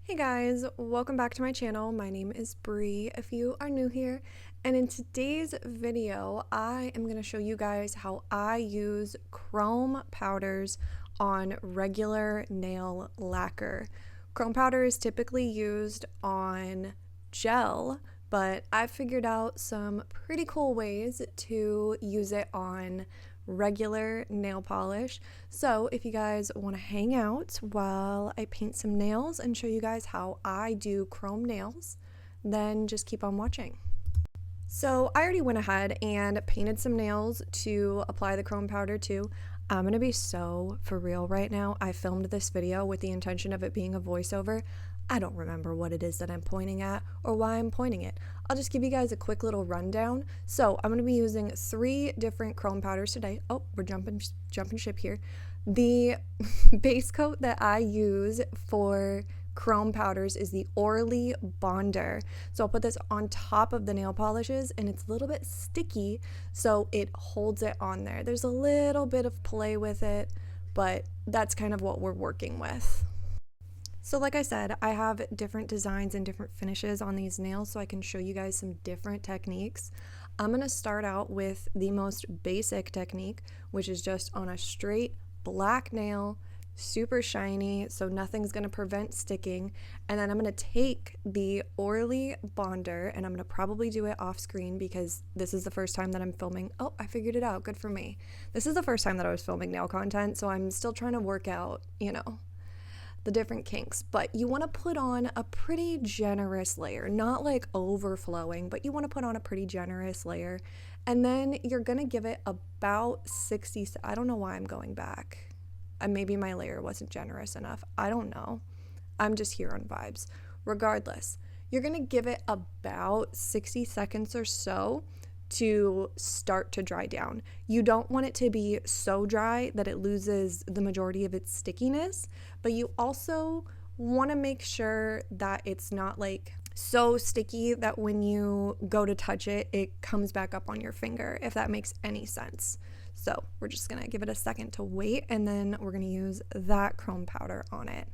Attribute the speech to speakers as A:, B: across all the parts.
A: Hey guys, welcome back to my channel. My name is Bree if you are new here, and in today's video I am going to show you guys how I use chrome powders on regular nail lacquer. Chrome powder is typically used on gel, but I've figured out some pretty cool ways to use it on regular nail polish. So if you guys want to hang out while I paint some nails and show you guys how I do chrome nails, then just keep on watching. So I already went ahead and painted some nails to apply the chrome powder to. I'm gonna be so for real right now. I filmed this video with the intention of it being a voiceover. I don't remember what it is that I'm pointing at or why I'm pointing it. I'll just give you guys a quick little rundown. So I'm going to be using 3 different chrome powders today. Oh, we're jumping ship here. The base coat that I use for chrome powders is the ORLY Bonder. So I'll put this on top of the nail polishes, and it's a little bit sticky, so it holds it on there. There's a little bit of play with it, but that's kind of what we're working with. So like I said, I have different designs and different finishes on these nails so I can show you guys some different techniques. I'm going to start out with the most basic technique, which is just on a straight black nail, super shiny, so nothing's going to prevent sticking. And then I'm going to take the ORLY Bonder, and I'm going to probably do it off screen because this is the first time that I'm filming. Oh, I figured it out. Good for me. This is the first time that I was filming nail content, so I'm still trying to work out, the different kinks, but you want to put on a pretty generous layer, not like overflowing, but you want to put on a pretty generous layer, and then you're going to give it about 60, I don't know why I'm going back. Maybe my layer wasn't generous enough. I don't know. I'm just here on vibes. Regardless, you're going to give it about 60 seconds or so to start to dry down. You don't want it to be so dry that it loses the majority of its stickiness, but you also want to make sure that it's not like so sticky that when you go to touch it, it comes back up on your finger, if that makes any sense. So we're just gonna give it a second to wait, and then we're gonna use that chrome powder on it.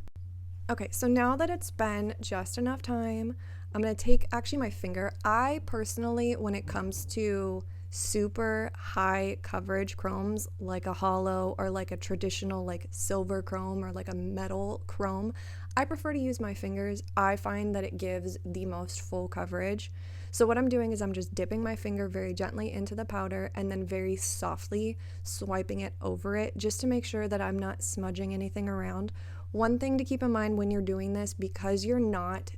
A: Okay, so now that it's been just enough time, I'm going to take actually my finger. I personally, when it comes to super high coverage chromes, like a hollow or like a traditional like silver chrome or like a metal chrome, I prefer to use my fingers. I find that it gives the most full coverage. So what I'm doing is I'm just dipping my finger very gently into the powder and then very softly swiping it over it just to make sure that I'm not smudging anything around. One thing to keep in mind when you're doing this, because you're not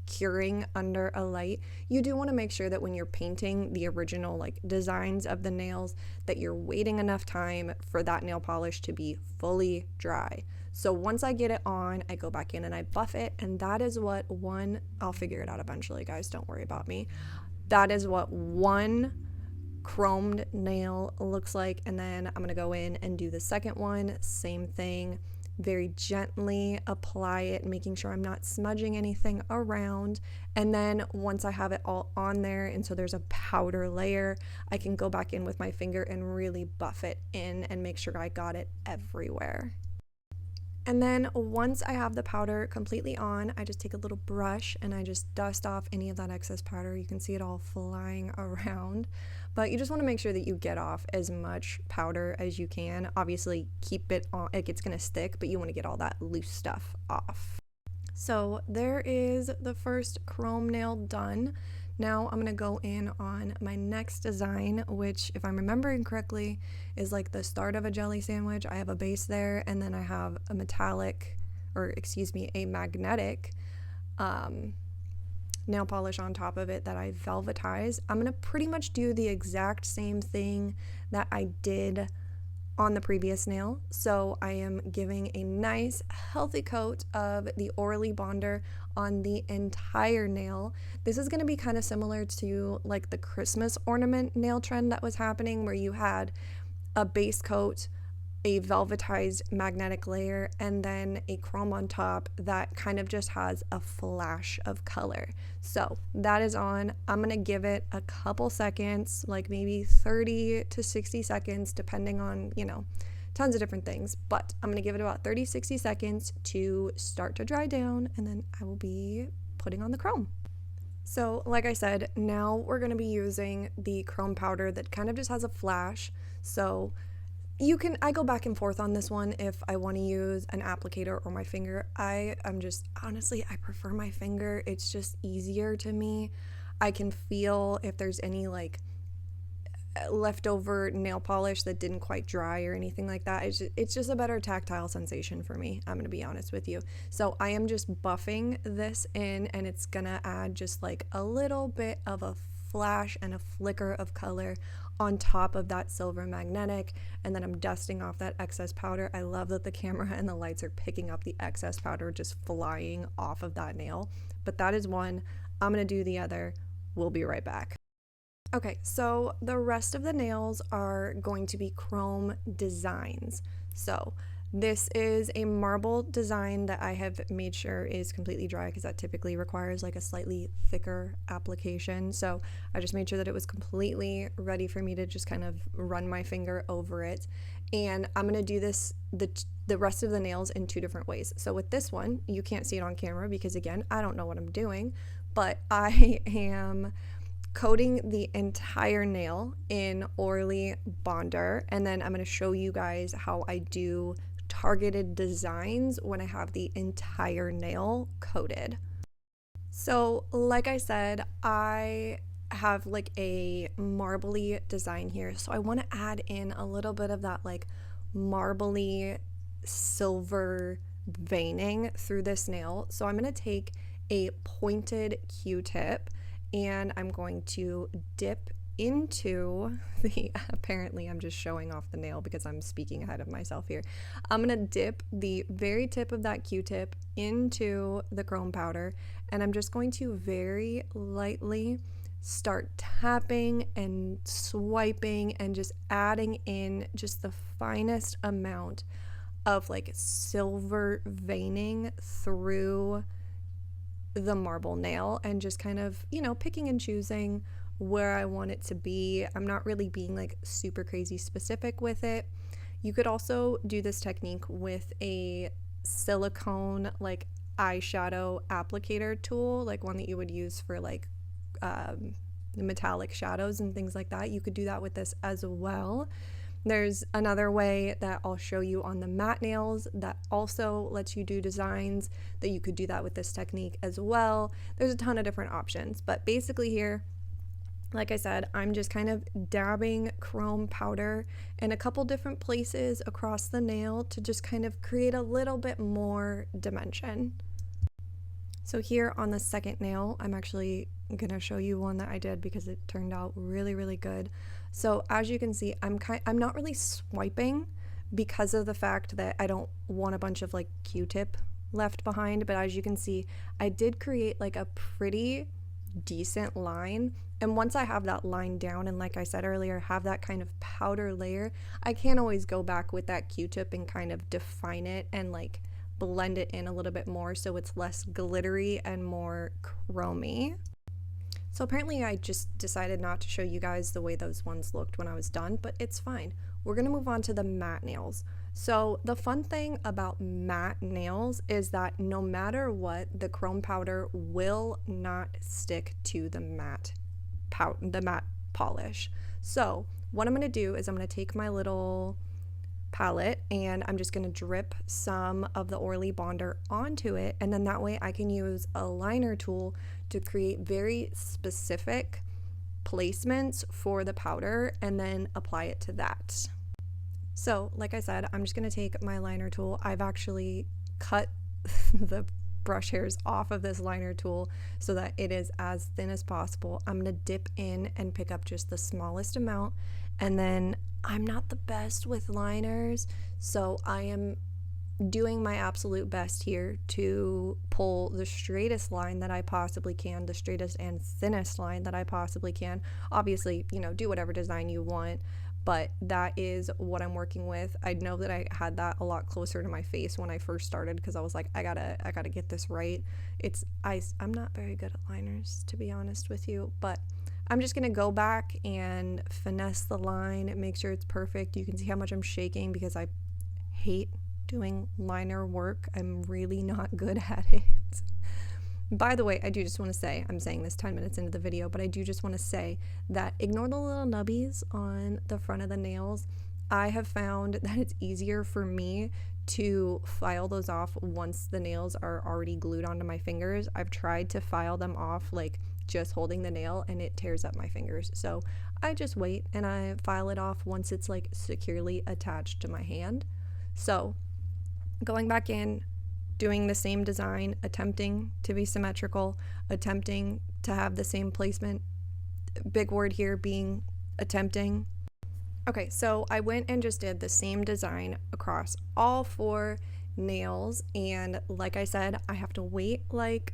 A: curing under a light, you do want to make sure that when you're painting the original like designs of the nails that you're waiting enough time for that nail polish to be fully dry. So once I get it on, I go back in and I buff it, and that is what I'll figure it out eventually, guys, don't worry about me. That is what one chromed nail looks like, and then I'm going to go in and do the second one, same thing. Very gently apply it, making sure I'm not smudging anything around. And then once I have it all on there, and so there's a powder layer, I can go back in with my finger and really buff it in and make sure I got it everywhere. And then once I have the powder completely on, I just take a little brush and I just dust off any of that excess powder. You can see it all flying around, but you just want to make sure that you get off as much powder as you can. Obviously keep it on, like it's gonna stick, but you want to get all that loose stuff off. So there is the first chrome nail done. Now I'm going to go in on my next design, which, if I'm remembering correctly, is like the start of a jelly sandwich. I have a base there, and then I have a magnetic nail polish on top of it that I velvetize. I'm going to pretty much do the exact same thing that I did on the previous nail. So I am giving a nice healthy coat of the ORLY Bonder on the entire nail. This is going to be kind of similar to like the Christmas ornament nail trend that was happening, where you had a base coat, a velvetized magnetic layer, and then a chrome on top that kind of just has a flash of color. So that is on. I'm going to give it a couple seconds, like maybe 30 to 60 seconds, depending on, tons of different things, but I'm going to give it about 30-60 seconds to start to dry down, and then I will be putting on the chrome. So like I said, now we're going to be using the chrome powder that kind of just has a flash. So I go back and forth on this one if I want to use an applicator or my finger. Honestly, I prefer my finger. It's just easier to me. I can feel if there's any like leftover nail polish that didn't quite dry or anything like that. It's just a better tactile sensation for me, I'm gonna be honest with you. So I am just buffing this in, and it's gonna add just like a little bit of a flash and a flicker of color on top of that silver magnetic, and then I'm dusting off that excess powder. I love that the camera and the lights are picking up the excess powder just flying off of that nail. But that is one. I'm gonna do the other. We'll be right back. Okay, so the rest of the nails are going to be chrome designs. So this is a marble design that I have made sure is completely dry, because that typically requires like a slightly thicker application. So I just made sure that it was completely ready for me to just kind of run my finger over it. And I'm gonna do this, the rest of the nails in two different ways. So with this one, you can't see it on camera because again, I don't know what I'm doing, but I am coating the entire nail in ORLY Bonder, and then I'm going to show you guys how I do targeted designs when I have the entire nail coated. So like I said, I have like a marbly design here, so I want to add in a little bit of that like marbly silver veining through this nail. So I'm going to take a pointed Q-tip, and I'm going to dip into the, apparently I'm just showing off the nail because I'm speaking ahead of myself here. I'm gonna dip the very tip of that Q-tip into the chrome powder, and I'm just going to very lightly start tapping and swiping and just adding in just the finest amount of like silver veining through the marble nail, and just kind of, you know, picking and choosing where I want it to be. I'm not really being like super crazy specific with it. You could also do this technique with a silicone like eyeshadow applicator tool, like one that you would use for like metallic shadows and things like that. You could do that with this as well. There's another way that I'll show you on the matte nails that also lets you do designs that you could do that with this technique as well. There's a ton of different options, but basically here, like I said, I'm just kind of dabbing chrome powder in a couple different places across the nail to just kind of create a little bit more dimension. So here on the second nail, I'm actually gonna show you one that I did because it turned out really, really good. So as you can see, I'm not really swiping because of the fact that I don't want a bunch of like Q-tip left behind, but as you can see, I did create like a pretty decent line. And once I have that line down, and like I said earlier, have that kind of powder layer, I can always go back with that Q-tip and kind of define it and like blend it in a little bit more so it's less glittery and more chromy. So apparently I just decided not to show you guys the way those ones looked when I was done, but it's fine. We're gonna move on to the matte nails. So the fun thing about matte nails is that no matter what, the chrome powder will not stick to the matte polish. So what I'm gonna do is I'm gonna take my little palette and I'm just gonna drip some of the ORLY Bonder onto it, and then that way I can use a liner tool to create very specific placements for the powder and then apply it to that. So like I said, I'm just gonna take my liner tool. I've actually cut the brush hairs off of this liner tool so that it is as thin as possible. I'm gonna dip in and pick up just the smallest amount, and then I'm not the best with liners, so I am doing my absolute best here to pull the straightest line that I possibly can, the straightest and thinnest line that I possibly can. Obviously, you know, do whatever design you want, but that is what I'm working with. I know that I had that a lot closer to my face when I first started because I was like, I gotta get this right. I'm not very good at liners, to be honest with you, but I'm just gonna go back and finesse the line and make sure it's perfect. You can see how much I'm shaking because I hate doing liner work. I'm really not good at it. By the way, I do just want to say, I'm saying this 10 minutes into the video, but I do just want to say that ignore the little nubbies on the front of the nails. I have found that it's easier for me to file those off once the nails are already glued onto my fingers. I've tried to file them off like just holding the nail and it tears up my fingers. So I just wait and I file it off once it's like securely attached to my hand. So going back in, doing the same design, attempting to be symmetrical, attempting to have the same placement. Big word here being attempting. Okay, so I went and just did the same design across all 4 nails, and like I said, I have to wait, like,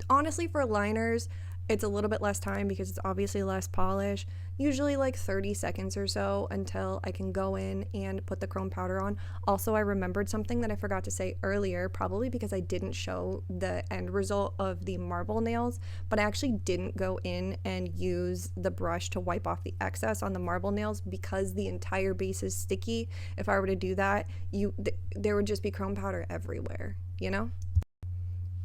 A: honestly for liners, it's a little bit less time because it's obviously less polish, usually like 30 seconds or so until I can go in and put the chrome powder on. Also, I remembered something that I forgot to say earlier, probably because I didn't show the end result of the marble nails, but I actually didn't go in and use the brush to wipe off the excess on the marble nails because the entire base is sticky. If I were to do that, there would just be chrome powder everywhere, you know?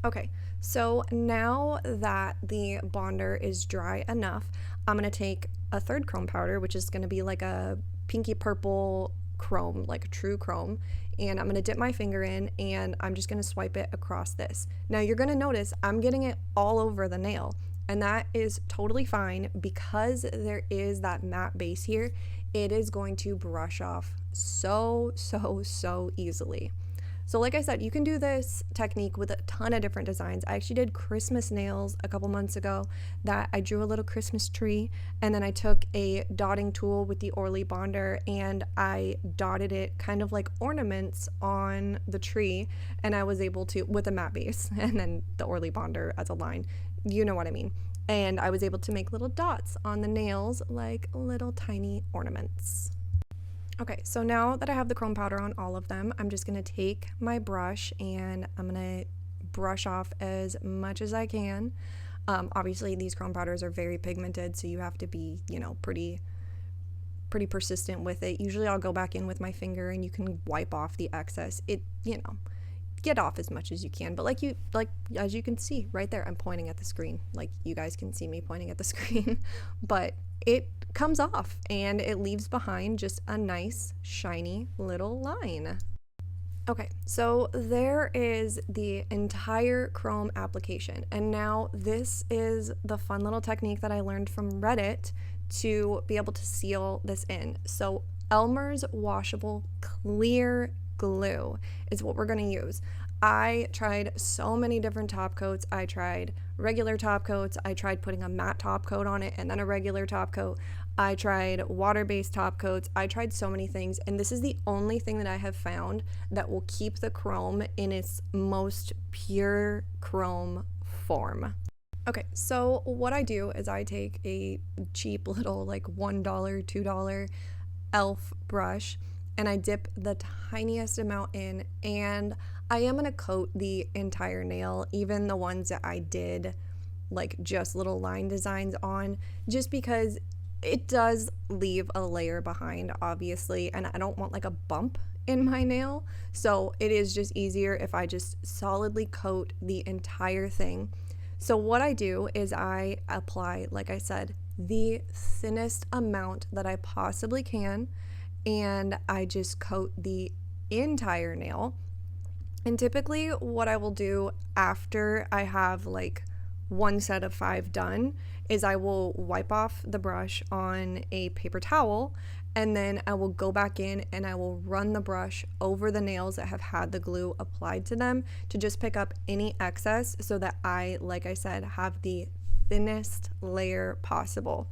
A: Okay, so now that the bonder is dry enough, I'm going to take a third chrome powder, which is going to be like a pinky purple chrome, like a true chrome, and I'm going to dip my finger in and I'm just going to swipe it across this. Now you're going to notice I'm getting it all over the nail, and that is totally fine because there is that matte base here. It is going to brush off so easily. So like I said, you can do this technique with a ton of different designs. I actually did Christmas nails a couple months ago that I drew a little Christmas tree, and then I took a dotting tool with the ORLY Bonder and I dotted it kind of like ornaments on the tree, and I was able to, with a matte base and then the ORLY Bonder as a line, you know what I mean. And I was able to make little dots on the nails like little tiny ornaments. Okay, so now that I have the chrome powder on all of them, I'm just going to take my brush and I'm going to brush off as much as I can. Obviously, these chrome powders are very pigmented, so you have to be, you know, pretty persistent with it. Usually I'll go back in with my finger and you can wipe off the excess. It, you know, get off as much as you can, but as you can see right there, I'm pointing at the screen, like you guys can see me pointing at the screen, but it comes off and it leaves behind just a nice shiny little line. Okay, so there is the entire chrome application, and now this is the fun little technique that I learned from Reddit to be able to seal this in. So Elmer's washable clear glue is what we're going to use. I tried so many different top coats. I tried regular top coats. I tried putting a matte top coat on it and then a regular top coat. I tried water-based top coats. I tried so many things, and this is the only thing that I have found that will keep the chrome in its most pure chrome form. Okay, so what I do is I take a cheap little like $1, $2 elf brush, and I dip the tiniest amount in, and I am going to coat the entire nail, even the ones that I did like just little line designs on, just because it does leave a layer behind, obviously, and I don't want like a bump in my nail, so it is just easier if I just solidly coat the entire thing. So what I do is I apply, like I said, the thinnest amount that I possibly can, and I just coat the entire nail. And typically what I will do after I have like one set of 5 done is I will wipe off the brush on a paper towel, and then I will go back in and I will run the brush over the nails that have had the glue applied to them to just pick up any excess so that I, like I said, have the thinnest layer possible.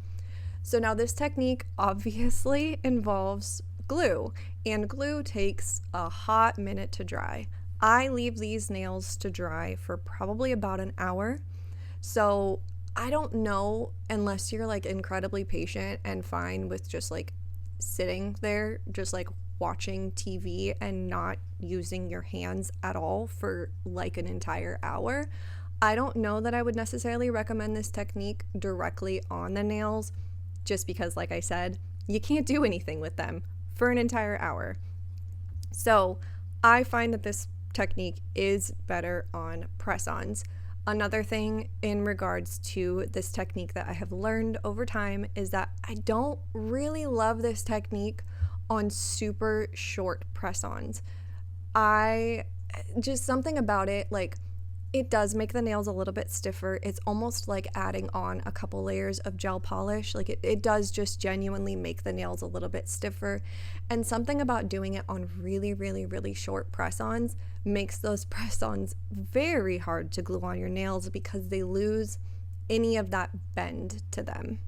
A: So now this technique obviously involves glue, and glue takes a hot minute to dry. I leave these nails to dry for probably about an hour. So I don't know, unless you're like incredibly patient and fine with just like sitting there, just like watching TV and not using your hands at all for like an entire hour. I don't know that I would necessarily recommend this technique directly on the nails, just because, like I said, you can't do anything with them for an entire hour. So I find that this technique is better on press-ons. Another thing in regards to this technique that I have learned over time is that I don't really love this technique on super short press-ons. Just something about it, like, it does make the nails a little bit stiffer. It's almost like adding on a couple layers of gel polish. Like it does just genuinely make the nails a little bit stiffer. And something about doing it on really, really, really short press-ons makes those press-ons very hard to glue on your nails because they lose any of that bend to them.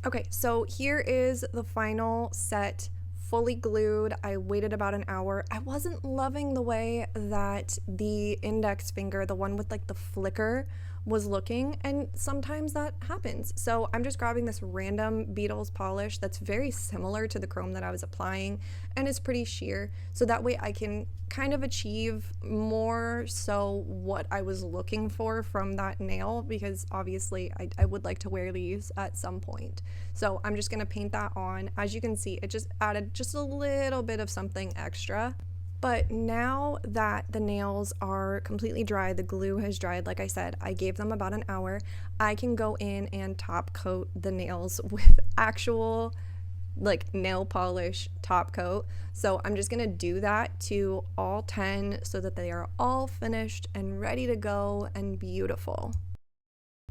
A: Okay, so here is the final set, fully glued. I waited about an hour. I wasn't loving the way that the index finger, the one with like the flicker, was looking, and sometimes that happens. So I'm just grabbing this random Beetles polish that's very similar to the chrome that I was applying and is pretty sheer, so that way I can kind of achieve more so what I was looking for from that nail, because obviously I would like to wear these at some point. So I'm just going to paint that on. As you can see, it just added just a little bit of something extra. But now that the nails are completely dry, the glue has dried, like I said, I gave them about an hour, I can go in and top coat the nails with actual like nail polish top coat. So I'm just gonna do that to all 10 so that they are all finished and ready to go and beautiful.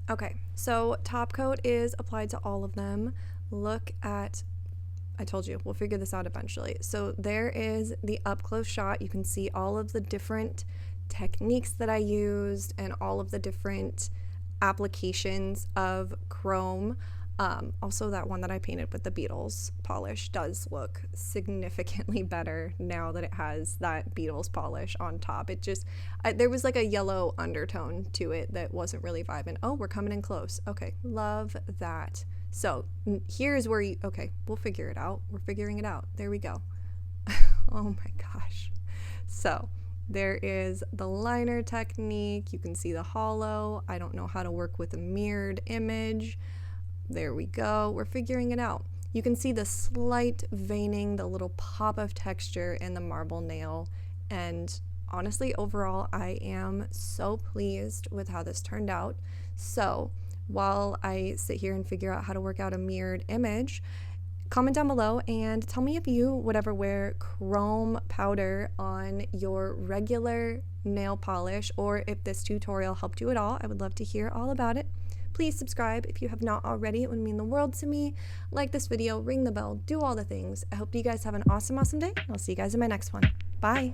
A: Okay, so top coat is applied to all of them. Look at, I told you, we'll figure this out eventually. So there is the up close shot. You can see all of the different techniques that I used and all of the different applications of chrome. Also, that one that I painted with the Beetles polish does look significantly better now that it has that Beetles polish on top. It just, there was like a yellow undertone to it that wasn't really vibing. Oh, we're coming in close. Okay, love that. So here's where you, okay, we'll figure it out. We're figuring it out. There we go. Oh my gosh. So there is the liner technique. You can see the hollow. I don't know how to work with a mirrored image. There we go. We're figuring it out. You can see the slight veining, the little pop of texture in the marble nail. And honestly, overall, I am so pleased with how this turned out. So while I sit here and figure out how to work out a mirrored image, comment down below and tell me if you would ever wear chrome powder on your regular nail polish, or if this tutorial helped you at all. I would love to hear all about it. Please subscribe if you have not already. It would mean the world to me. Like this video, ring the bell, do all the things. I hope you guys have an awesome, awesome day. I'll see you guys in my next one. Bye.